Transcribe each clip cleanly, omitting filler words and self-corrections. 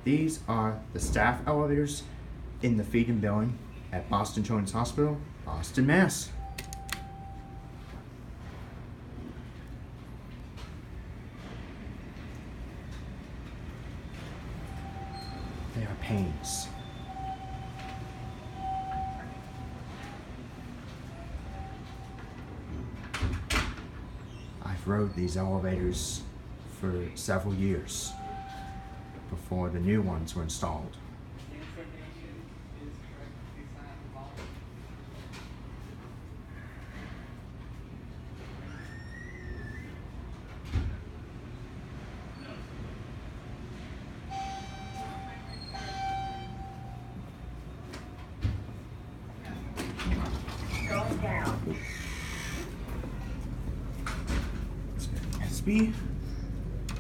These are the staff elevators in the Fegan building at Boston Children's Hospital, Boston, Mass. They are Payne's. I've rode these elevators for several years before the new ones were installed. Going down. SB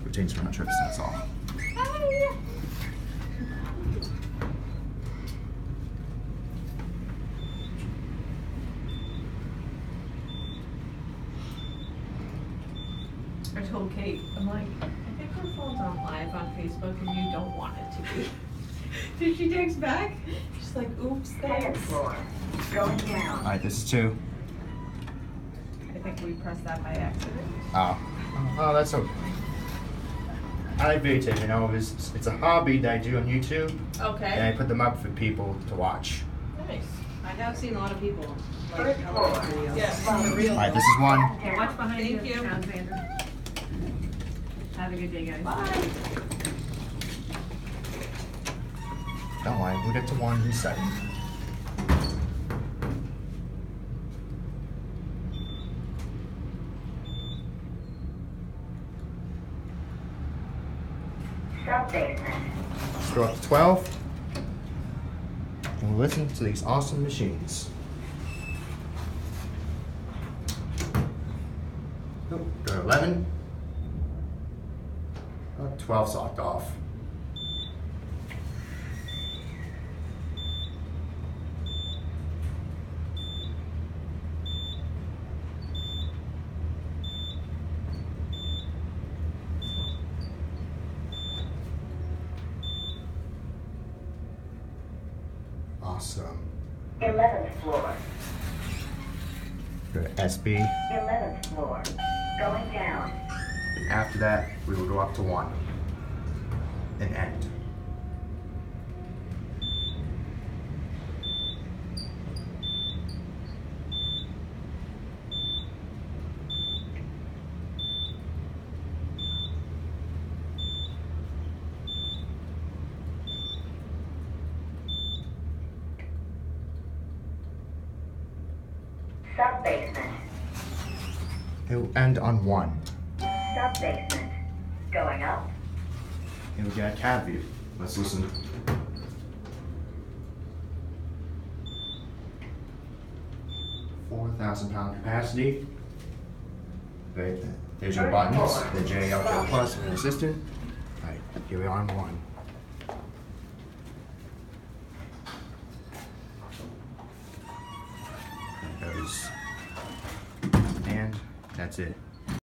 retains round trips, that's all. I told Kate, I'm like, I think her phone's on live on Facebook and you don't want it to be. Did she text back? She's like, oops, Second thanks. floor. Going down. Alright, this is 2. I think we pressed that by accident. Oh, that's okay. I like videotape, you know, it's a hobby that I do on YouTube, and I Okay. put them up for people to watch. Nice. I have seen a lot of people like First floor. videos. Yeah, the real. Alright, this is 1. Okay, watch behind Thank you. Alexander. Have a good day, guys. Bye. Don't worry, we'll get to 1 in a second. Sub-basement. Let's go up to 12. And we'll listen to these awesome machines. Oh, go to 11. 12 locked off. Awesome. 11th floor. Go to SB. 11th floor. Going down. And after that, we will go up to 1 and end. Sub-basement. It will end on 1. Sub-basement. Going up. And we get a cab view. Let's listen. £4,000 capacity. Right, there's your buttons. The J up to the plus and the assistant. Alright, here we are on 1. There it goes. And that's it.